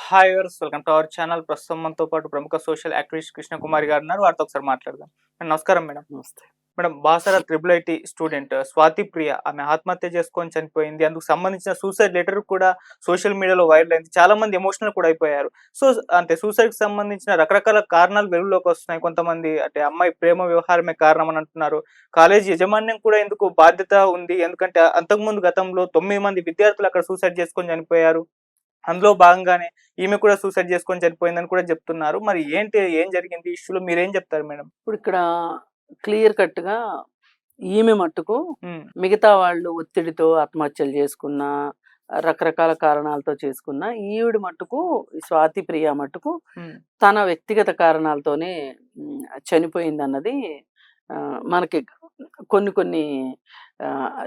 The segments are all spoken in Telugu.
Hi viewers, welcome to our channel. ప్రస్తుతం మనతో పాటు ప్రముఖ సోషల్ యాక్టివిస్ట్ కృష్ణకుమారి గారు ఉన్నారు. వారితో ఒకసారి మాట్లాడదాం. మేడం, నమస్కారం మేడం. నమస్తే. Madam, Basara triple IT student Swathi Priya ఆమె ఆత్మహత్య చేసుకొని చనిపోయింది. అందుకు సంబంధించిన సూసైడ్ లెటర్ కూడా సోషల్ మీడియాలో వైరల్ అయింది. చాలా మంది ఎమోషనల్ కూడా అయిపోయారు. సో అంటే సూసైడ్ కి సంబంధించిన రకరకాల కారణాలు వెలుగులోకి వస్తున్నాయి. కొంతమంది అంటే అమ్మాయి ప్రేమ వ్యవహారమే కారణం అని అంటున్నారు. కాలేజీ యాజమాన్యం కూడా ఎందుకు బాధ్యత ఉంది, ఎందుకంటే అంతకుముందు గతంలో 9 మంది విద్యార్థులు అక్కడ సూసైడ్ చేసుకొని చనిపోయారు. అందులో భాగంగానే ఈమె కూడా సూసైడ్ చేసుకొని చనిపోయిందని కూడా చెప్తున్నారు. మరి ఏం జరిగింది ఈ ఇష్యూలో, మీరేం చెప్తారు మేడం? ఇప్పుడు ఇక్కడ క్లియర్ కట్‌గా ఈమె మట్టుకు హ్మ్. మిగతా వాళ్ళు ఒత్తిడితో ఆత్మహత్యలు చేసుకున్నా, రకరకాల కారణాలతో చేసుకున్నా, ఈవిడ మట్టుకు ఈ స్వాతి ప్రియ మట్టుకు హ్మ్. తన వ్యక్తిగత కారణాలతోనే చనిపోయిందన్నది మనకి కొన్ని కొన్ని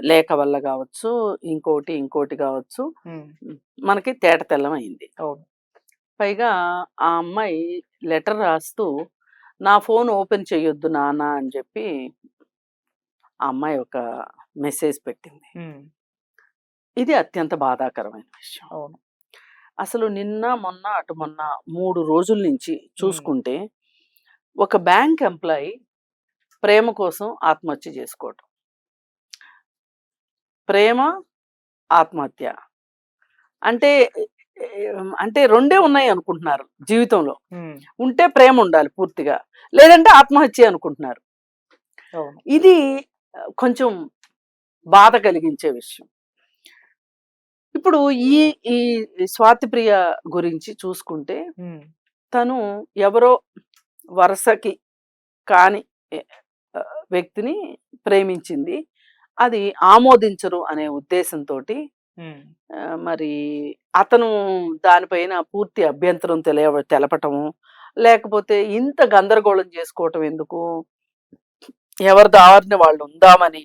లేఖ వల్ల కావచ్చు, ఇంకోటి కావచ్చు, హ్మ్. మనకి తేట తెల్లమైంది. అవును. పైగా ఆ అమ్మాయి లెటర్ రాస్తూ నా ఫోన్ ఓపెన్ చెయ్యొద్దు నాన్న అని చెప్పి ఆ అమ్మాయి ఒక మెసేజ్ పెట్టింది. హ్మ్. ఇది అత్యంత బాధాకరమైన విషయం. అవును. అసలు నిన్న మొన్న అటు మొన్న 3 రోజుల నుంచి హ్మ్. చూసుకుంటే ఒక బ్యాంక్ ఎంప్లాయీ ప్రేమ కోసం ఆత్మహత్య చేసుకోవటం. ప్రేమ, ఆత్మహత్య. అంటే అంటే రెండే ఉన్నాయి అనుకుంటున్నారు జీవితంలో. హ్మ్. ఉంటే ప్రేమ ఉండాలి పూర్తిగా. లేదంటే ఆత్మహత్య అనుకుంటున్నారు. అవును. ఇది కొంచెం బాధ కలిగించే విషయం. ఇప్పుడు ఈ ఈ స్వాతి ప్రియ గురించి చూసుకుంటే, హ్మ్. తను ఎవరో వరసకి కాని ఎ వ్యక్తిని ప్రేమించింది. అది ఆమోదించరు అనే ఉద్దేశంతోటి హ్మ్. మరి అతను దానిపైన పూర్తి అభ్యంతరం తెలపటము, లేకపోతే ఇంత గందరగోళం చేసుకోవటం ఎందుకు? ఎవరి దారిన వాళ్ళు ఉందామని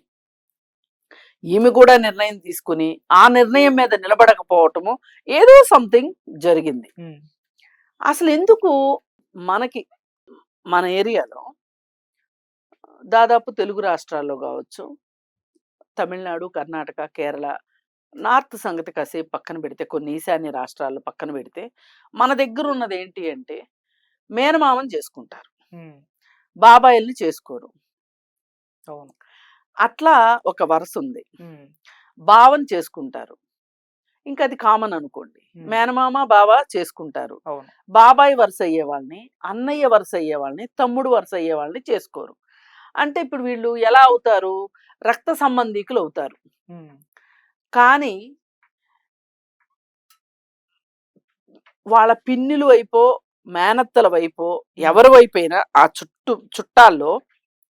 ఈమె కూడా నిర్ణయం తీసుకుని, ఆ నిర్ణయం మీద నిలబడకపోవటము, ఏదో సంథింగ్ జరిగింది. హ్మ్. అసలెందుకు మనకి మన ఏరియాలో దాదాపు తెలుగు రాష్ట్రాల్లో గావచ్చు, తమిళనాడు, కర్ణాటక, కేరళ, నార్త్ సంగతి కాసేపు పక్కన పెడితే, కొన్ని ఈశాన్య రాష్ట్రాలు పక్కన పెడితే, మన దగ్గరున్నదేంటి అంటే, మేనమామని చేసుకుంటారు. హ్మ్. బాబాయిల్ని చేసుకోరు. అవును. అట్లా ఒక వరసుంది. హ్మ్. బావని చేసుకుంటారు. ఇంకది కామన్ అనుకోండి. హ్మ్. మేనమామ, బావ చేసుకుంటారు. అవును. బాబాయి వరుస అయ్యే వాళ్ళని, అన్నయ్య వరుస అయ్యే వాళ్ళని, తమ్ముడు వరుస అయ్యే వాళ్ళని చేసుకోరు. అంటే ఇప్పుడు వీళ్ళు ఎలా అవుతారు? రక్త సంబంధీకులవుతారు. హ్మ్. కానీ వాళ్ళ పిన్నిల వైపో, మేనత్తల వైపో, హ్మ్. ఎవరి వైపైనా ఆ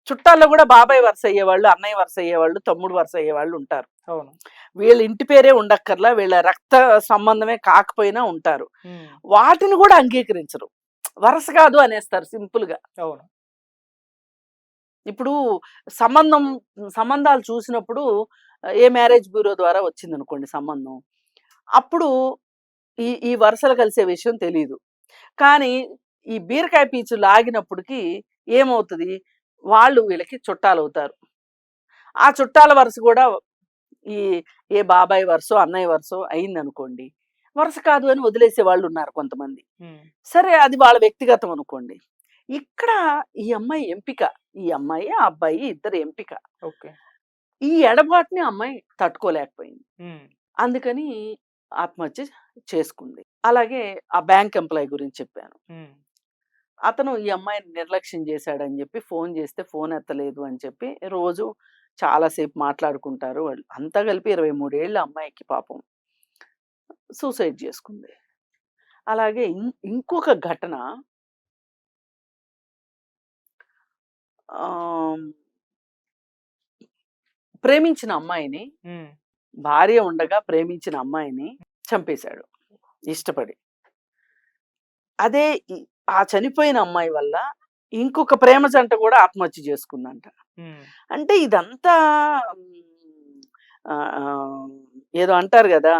చుట్టాల్లో గూడా బాబాయి వరుస అయ్యేవాళ్ళు, అన్నయ్య వరుస అయ్యేవాళ్ళు, తమ్ముడు వరుస అయ్యేవాళ్ళు ఉంటారు. అవును. వీళ్ళ ఇంటి పేరే ఉండక్కర్లా, వీళ్ళ రక్త సంబంధమే కాకపోయినా ఉంటారు. హ్మ్. వాటిని గూడా అంగీకరించరు. వరస కాదు అనేస్తారు సింపుల్‌గా. అవును. ఇప్పుడు సంబంధం సంబంధాలు చూసినప్పుడు ఏ మ్యారేజ్ బ్యూరో ద్వారా వచ్చిందనుకోండి సంబంధం. అప్పుడు ఈ వరుసలు కలిసే విషయం తెలీదు. కానీ ఈ బీరకాయ పీచు లాగినప్పటికి ఏమవుతది? వాళ్ళు వీళ్ళకి చుట్టాలవుతారు. ఆ చుట్టాల వరుస గూడా ఈ ఏ బాబాయ్ వరుసో, అన్నయ్య వరుసో అయిందనుకోండి. వరుస కాదు అని వదిలేసే వాళ్ళున్నారు కొంతమంది. హ్మ్. సరే అది వాళ్ళ వ్యక్తిగతం అనుకోండి. ఇక్కడ ఈ అమ్మాయి ఎంపిక. ఈ అమ్మాయి, ఆ అబ్బాయి ఇద్దరి ఎంపిక. ఓకే. ఈ ఎడబాటుని ఆ అమ్మాయి తట్టుకోలేకపోయింది. హ్మ్. అందుకని ఆత్మహత్య చేసుకుంది. అలాగే ఆ బ్యాంక్ ఎంప్లాయీ గురించి చెప్పాను. హ్మ్. అతను ఈ అమ్మాయిని నిర్లక్ష్యం చేశాడని చెప్పి ఫోన్ చేస్తే ఫోన్ ఎత్తలేదు అని చెప్పి రోజు చాలా సేపు మాట్లాడుకుంటారు వాళ్ళు. అంతా కలిపి 23 ఏళ్ల అమ్మాయికి పాపం సూసైడ్ చేసుకుంది. అలాగే ఇంకొక ఘటన ఆహ్, ప్రేమించిన అమ్మాయిని, హ్మ్. భార్య ఉండగా ప్రేమించిన అమ్మాయిని చంపేశాడు ఇష్టపడి. అదే ఈ ఆ చనిపోయిన అమ్మాయి వల్ల ఇంకొక ప్రేమ జంట కూడా ఆత్మహత్య చేసుకుందంట. హ్మ్. అంటే ఇదంతా హ్మ్, ఆహ్, ఏదో అంటారు గదా!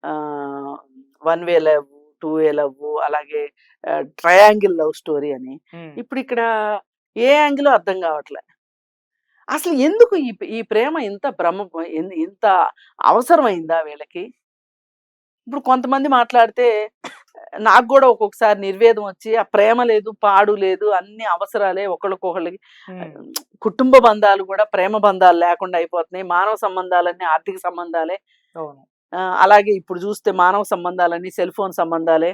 ఆహ్, one way love, two way love అలాగే ట్రయాంగిల్ లవ్ స్టోరీ అని. హ్మ్. ఇప్పుడిక్కడ ఏ యాంగిలో అర్థం గావట్లే. అసలు ఎందుకు ఈ ప్రేమ ఇంత ఇంత అవసరమైందా వీళ్ళకి? ఇప్పుడు కొంతమంది మాట్లాడితే నాకు కూడా ఒక్కొక్కసారి నిర్వేదం వచ్చి ఆ ప్రేమ లేదు, పాడు లేదు, అన్ని అవసరాలే ఒకళ్ళకొకళ్ళకి. ఉమ్, కుటుంబ బంధాలు కూడా ప్రేమ బంధాలు లేకుండా అయిపోతున్నాయి. మానవ సంబంధాలన్నీ ఆర్థిక సంబంధాలే. అవును. అలాగే ఇప్పుడు చూస్తే మానవ సంబంధాలన్నీ సెల్ ఫోన్ సంబంధాలే,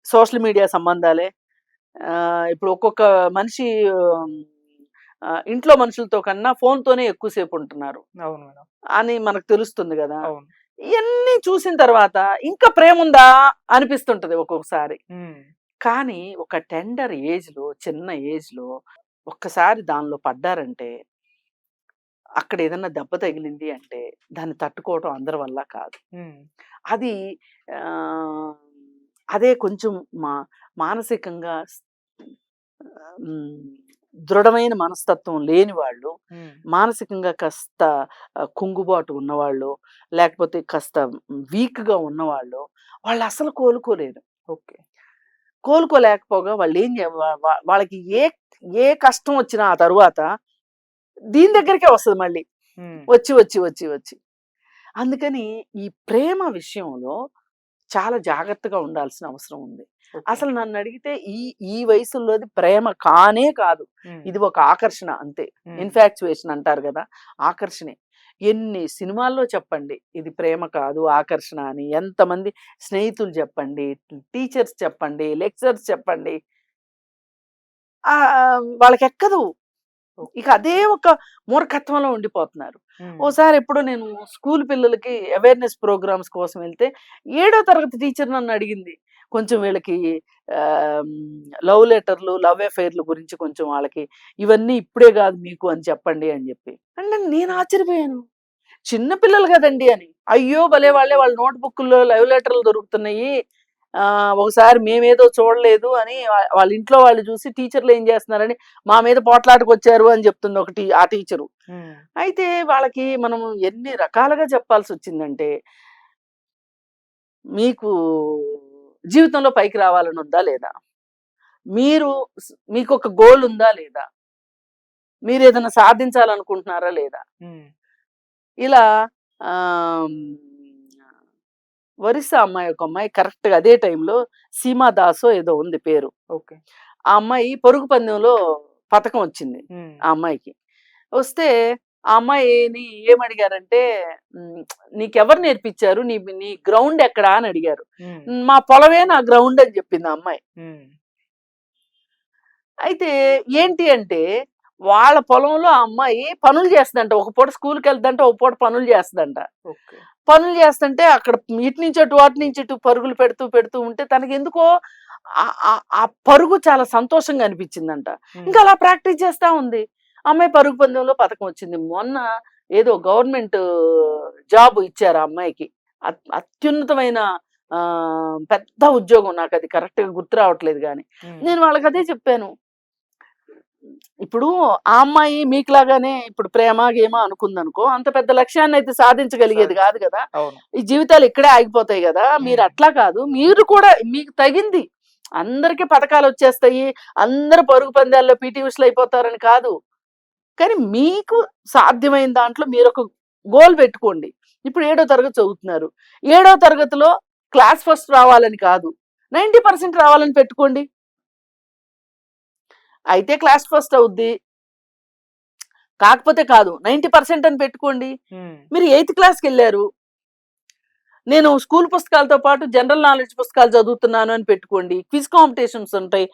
సోషల్ మీడియా సంబంధాలే. ఇప్పుడు ఒక్కొక్క మనిషి ఇంట్లో మనుషులతో కన్నా ఫోన్‌తోనే ఎక్కువసేపు ఉంటున్నారు అవును మేడం. అని మనకు తెలుస్తుంది గదా! అవును. ఇయన్నీ చూసిన తర్వాత ఇంకా ప్రేముందా అనిపిస్తుంటది ఒక్కొక్కసారి. ఉమ్, కానీ ఒక టెండర్ ఏజ్‌లో, చిన్న ఏజ్‌లో ఒక్కసారి దానిలో పడ్డారంటే, అక్కడ ఏదన్నా దెబ్బ తగిలింది అంటే, దాన్ని తట్టుకోవటం అందరి వల్ల కాదు. ఉమ్, అది ఆహ్, అదే కొంచెం మా మానసికంగా హ్మ్. దృఢమైన మనస్తత్వం లేని వాళ్ళు, ఉమ్, మానసికంగా కాస్త కుంగుబాటు ఉన్నవాళ్ళు, లేకపోతే కాస్త వీక్‌గా ఉన్నవాళ్ళు, వాళ్ళసలు కోలుకోలేరు. ఓకే. కోలుకోలేకపోగా వాళ్ళేం జే వా వా వాళ్ళకి ఏ ఏ కష్టం వచ్చినా ఆ తరువాత దీని దగ్గరికే వస్తది మళ్ళీ. ఉమ్, వచ్చి, వచ్చి, వచ్చి, వచ్చి. అందుకని ఈ ప్రేమ విషయంలో చాలా జాగ్రత్తగా ఉండాల్సిన అవసరం ఉంది. ఓకే. అసలు నన్నడిగితే ఈ ఈ వయసుల్లోది ప్రేమ కానే కాదు. ఉమ్, ఇది ఒక ఆకర్షణ అంతే. ఉమ్, ఇన్‌ఫాక్చుయేషన్ అంటారు గదా! ఆకర్షణే. ఎన్ని సినిమాల్లో చెప్పండి. ఇది ప్రేమ కాదు, ఆకర్షణ అని. ఎంతమంది స్నేహితులు చెప్పండి, టీచర్స్ చెప్పండి, లెక్చరర్స్ చెప్పండి. వాళ్ళకెక్కదు. ఓకే. ఇక అదే ఒక మూర్ఖత్వంలో ఉండిపోతున్నారు. ఉమ్, ఓసారి ఎప్పుడో నేను స్కూల్ పిల్లలకి అవేర్‌నెస్ ప్రోగ్రామ్స్ కోసం వెళ్తే, ఏడో తరగతి టీచర్ నన్నడిగింది. కొంచెం వీళ్ళకి ఆహ్, లవ్ లెటర్‌లు, లవ్ అఫెయిర్‌ల గురించి కొంచెం వాళ్ళకి ఇవన్నీ ఇప్పుడే గాదు మీకు అని చెప్పండి అని జెప్పి. అంటే నేను ఆశ్చర్యపోయాను. చిన్న పిల్లలు గదండీ అని. అయ్యో! భలే వాళ్ళే వాళ్ళ నోట్ బుక్కుల్లో లవ్ లెటర్‌లు దొరుకుతున్నాయి. ఒకసారి మేమేదో చూడలేదు అని వాళ్ళ ఇంట్లో వాళ్ళు జూసి టీచర్‌లు ఏం జేస్తున్నారని మా మీద పోట్లాటకొచ్చారు అని జెప్తుంది ఆ టీచరు. ఉమ్, అయితే వాళ్ళకి మనం ఎన్ని రకాలుగా చెప్పాల్సొచ్చిందంటే, మీకు జీవితంలో పైకి రావాలనుందా లేదా? మీరు మీకొక గోల్ ఉందా లేదా? మీరేదన్నా సాధించాలనుకుంటున్నారా లేదా? ఉమ్, ఇలా ఆహ్, ఒరిస్సా అమ్మాయి ఒక అమ్మాయి కరెక్ట్‌గా అదే టైంలో సీమా దాసో ఏదో ఉంది పేరు. ఓకే. ఆ అమ్మాయి పరుగు పందెంలో పతకం వచ్చింది ఉమ్, ఆ అమ్మాయికి. వస్తే ఆ అమ్మాయిని ఏమడిగారంటే, హ్మ్, "నీకెవరు నేర్పించారు? నీ నీ గ్రౌండ్ ఎక్కడా?" అని అడిగారు. ఉమ్, "మా పొలమే నా గ్రౌండ్" అని చెప్పింది ఆ అమ్మాయి. ఉమ్, అయితే ఏంటి అంటే, వాళ్ళ పొలంలో ఆ అమ్మాయి పనులు చేస్తదంట. ఒక పూట స్కూలుకెళ్తదంట, ఒక పూట పనులు చేస్తదంట. ఓకే. పనులు చేస్తుంటే అక్కడ ఇటు నుంచి అటు, అటు నుంచి ఇటు పరుగులు పెడుతూ, పెడుతూ ఉంటే తనకెందుకో ఆ పరుగు చాలా సంతోషంగా అనిపించిందంట. ఇంకా ఉమ్, అలా ప్రాక్టీస్ చేస్తా ఉంది. అమ్మాయి పరుగు పందెంలో పతకం వచ్చింది. మొన్న ఏదో గవర్నమెంట్ జాబ్ ఇచ్చారు ఆ అమ్మాయికి. అత్యున్నతమైన పెద్ద ఉద్యోగం. నాకది కరెక్ట్‌గా గుర్తు రావట్లేదు గానీ. ఉమ్, నేను వాళ్ళకదే చెప్పాను. ఇప్పుడు ఆ అమ్మాయి మీకులాగానే ఇప్పుడు ప్రేమ, గీమ అనుకుందనుకో, అంత పెద్ద లక్ష్యాన్నయితే సాధించగలిగేది సాధించ గాదు గదా! అవును. ఈ జీవితాలు ఇక్కడే ఆగిపోతాయి గదా! ఉమ్, మీరట్లా కాదు. మీరు కూడా మీకు తగింది. అందరికి పతకాలొచ్చేస్తాయి. అందరూ పరుగు పందాల్లో పీటీ ఉషలయిపోతారని కాదు. కానీ మీకు సాధ్యమైన దాంట్లో మీరొక గోల్ పెట్టుకోండి. ఇప్పుడు ఏడో తరగతి చదువుతున్నారు. ఏడో తరగతిలో క్లాస్ ఫస్ట్ రావాలని కాదు. 90% రావాలని పెట్టుకోండి. అయితే క్లాస్ ఫస్ట్ అవుద్ది. కాకపోతే కాదు. 90% అని పెట్టుకోండి. ఉమ్, మీరు ఎయిత్ క్లాస్‌కెళ్లారు. నేను స్కూల్ పుస్తకాలతో పాటు జనరల్ నాలెడ్జ్ పుస్తకాలు చదువుతున్నాను అని పెట్టుకోండి. క్విజ్ కాంపిటీషన్స్ ఉంటాయి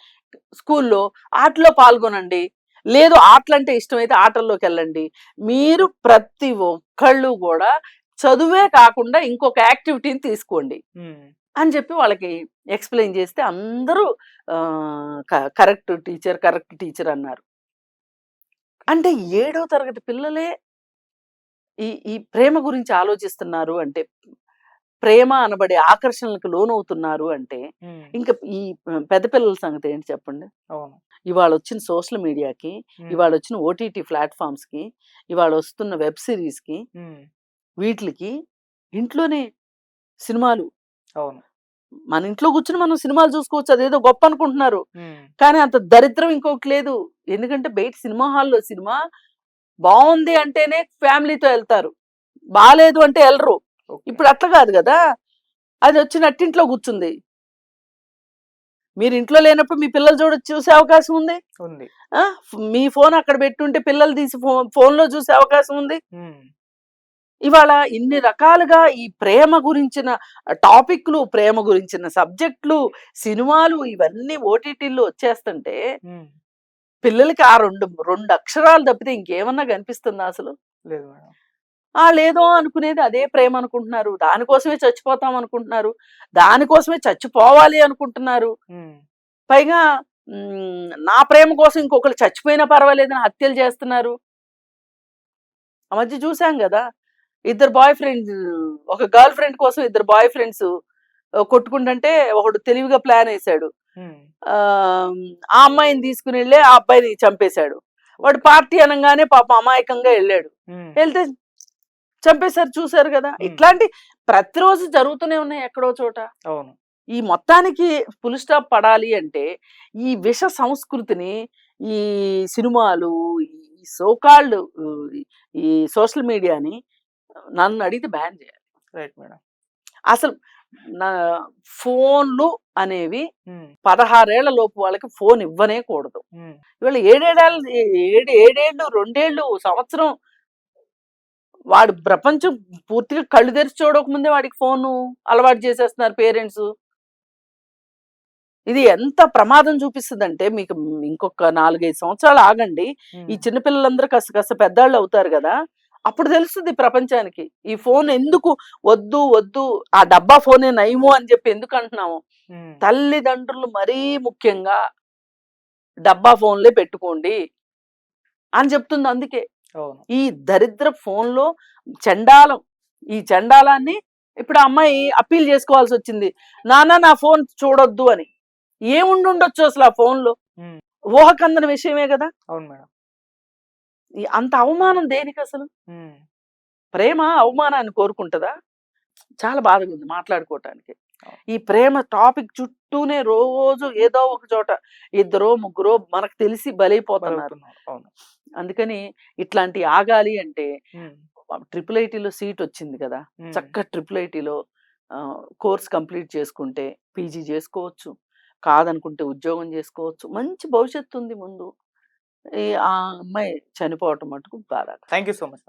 స్కూల్‌లో. ఆటిలో పాల్గొనండి. లేదు ఆటలంటే ఇష్టమైతే ఆటల్లోకెళ్ళండి. మీరు ప్రతి ఒక్కళ్ళు గూడా చదువే కాకుండా ఇంకొక యాక్టివిటీని తీసుకోండి ఉమ్, అని చెప్పి వాళ్ళకి ఎక్స్‌ప్లెయిన్ చేస్తే అందరూ ఆహ్, క కరెక్ట్ టీచర్ అన్నారు. అంటే ఏడో తరగతి పిల్లలే ఈ ప్రేమ గురించి ఆలోచిస్తున్నారు అంటే, ప్రేమ అనబడే ఆకర్షణలకు లోనవుతున్నారు అంటే, ఉమ్, ఇంక ఈ పెద్ద పిల్లల సంగతి ఏంటి చెప్పండి? అవును. ఇవాళొచ్చిన సోషల్ మీడియాకి, ఉమ్, ఇవాళొచ్చిన ఓటీటీ ప్లాట్‌ఫార్మ్స్‌కి, ఇవాళొస్తున్న వెబ్ సీరీస్‌కి, ఉమ్, వీట్లికి ఇంట్లోనే సినిమాలు. అవును. మన ఇంట్లో కూర్చొని మనం సినిమాలు చూసుకోవచ్చు. అదేదో గొప్ప అనుకుంటున్నారు. ఉమ్, కానీ అంత దరిద్రం ఇంకొకటి లేదు. ఎందుకంటే బయట సినిమా హాల్‌లో సినిమా బావుంది అంటేనే ఫ్యామిలీతో ఎళ్తారు. బాలేదు అంటే ఎళ్ళరు. ఓకే. ఇప్పుడు అట్లా కాదు గదా! అది వచ్చి నట్టింట్లో కూర్చుంది. మీరు ఇంట్లో లేనప్పుడు మీ పిల్లలు చూసే అవకాశం ఉంది. ఉంది. మీ ఫోన్ అక్కడ పెట్టుంటే పిల్లలు తీసి ఫోన్‌లో చూసే అవకాశం ఉంది. హ్మ్. ఇవాళ ఇన్ని రకాలుగా ఈ ప్రేమ గురించిన టాపిక్‌లు, ప్రేమ గురించిన సబ్జెక్ట్‌లు, సినిమాలు ఇవన్నీ ఓటీటీల్లో వచ్చేస్తుంటే హ్మ్. పిల్లలకి ఆ 2 అక్షరాలు తప్పితే ఇంకేమన్నా కనిపిస్తుందా అసలు? లేదు మేడం. ఆళ్ళేదో అనుకునేది అదే ప్రేమ అనుకుంటున్నారు. దానికోసమే చచ్చిపోతాం అనుకుంటున్నారు. దానికోసమే చచ్చిపోవాలి అనుకుంటున్నారు. హ్మ్. పైగా నా ప్రేమ కోసం ఇంకొకళ్ళు చచ్చిపోయినా పర్వాలేదని హత్యలు చేస్తున్నారు. ఆ మధ్య చూసాం గదా! ఇద్దరు బాయ్ ఫ్రెండ్స్, ఒక గర్ల్ ఫ్రెండ్ కోసం ఇద్దరు బాయ్ ఫ్రెండ్స్ కొట్టుకుంటుంటే ఒకడు తెలివిగా ప్లాన్ ఏసాడు. హ్మ్. ఆహ్, ఆ అమ్మాయిని తీసుకొనెళ్ళి ఆ అబ్బాయిని చంపేశాడు. వాడు పార్టీ అనంగానే పాపం అమాయకంగా ఎళ్ళాడు. హ్మ్. ఎళ్తే చంపేశారు, చూసారు గదా! హ్మ్. ఇట్లాంటి ప్రతిరోజు జరుగుతూనే ఉన్నాయి ఎక్కడో చోట. అవును. ఈ మొత్తానికి ఫుల్ స్టాప్ పడాలి అంటే ఈ విష సంస్కృతిని, ఈ సినిమాలు, ఈ సో కాల్డ్ ఈ సోషల్ మీడియాని నన్నడిగితే బ్యాన్ జేయాలి. Right madam. అసలు నా ఫోన్‌లు అనేవి హ్మ్. 16 ఏళ్ల లోపు వాళ్ళకి ఫోన్ ఇవ్వనే కూడదు. హ్మ్. ఇవాళ ఏడేడేళ్ళ ఏడేళ్ళు, 2 ఏళ్ళు, సంవత్సరం వాడు ప్రపంచం పూర్తిగా కళ్ళు తెరిచి చూడకముందే వాడికి ఫోను అలవాటు చేసేస్తున్నారు పేరెంట్సు. ఇది ఎంత ప్రమాదం చూపిస్తదంటే మీకు ఇంకొక 4, 5 సంవత్సరాలు ఆగండి. ఈ హ్మ్. చిన్న పిల్లలందరూ కాస్త కాస్త పెద్దాళ్ళు అవుతారు గదా! అప్పుడు తెలుస్తది ప్రపంచానికి. ఈ ఫోన్ ఎందుకు వద్దు, వద్దు ఆ డబ్బా ఫోనే నయము అని చెప్పి ఎందుకు అంటున్నాము. హ్మ్. తల్లిదండ్రులు మరీ ముఖ్యంగా డబ్బా ఫోన్‌లే పెట్టుకోండి అని చెప్తుంది అందుకే. అవును. ఈ దరిద్ర ఫోన్‌లో చెండాలం. ఈ చెండాలాన్ని ఇప్పుడు ఆ అమ్మాయి అప్పీల్ చేసుకోవాల్సొచ్చింది. నాన్న నా ఫోన్ చూడొద్దు అని. ఏముండుండొచ్చు అసలు ఆ ఫోన్‌లో? హ్మ్. ఊహకందని విషయమే గదా! అవును మేడం. అంత అవమానం దేనికసలు? హ్మ్. ప్రేమ అవమానాన్ని కోరుకుంటదా? చాలా బాధగుంది మాట్లాడుకోవటానికి. అవును. ఈ ప్రేమ టాపిక్ చుట్టూనే రోజు ఏదో ఒక చోట ఇద్దరో, ముగ్గురో మనకు తెలిసి బలైపోతున్నారు. బలవుతున్నారు. అవును. అందుకని ఇట్లాంటియి ఆగాలి అంటే హ్మ్. ట్రిపుల్ ఐటీలో సీటొచ్చింది కదా! హ్మ్. చక్కగా ట్రిపుల్ ఐటీలో కోర్స్ కంప్లీట్ చేసుకుంటే పీజీ జేసుకోవచ్చు. కాదనుకుంటే ఉద్యోగం జేసుకోవచ్చు. మంచి భవిష్యత్తుంది ముందు. ఆ అమ్మాయి చనిపోవటం మటుకు బాధాకరం. Thank you so much.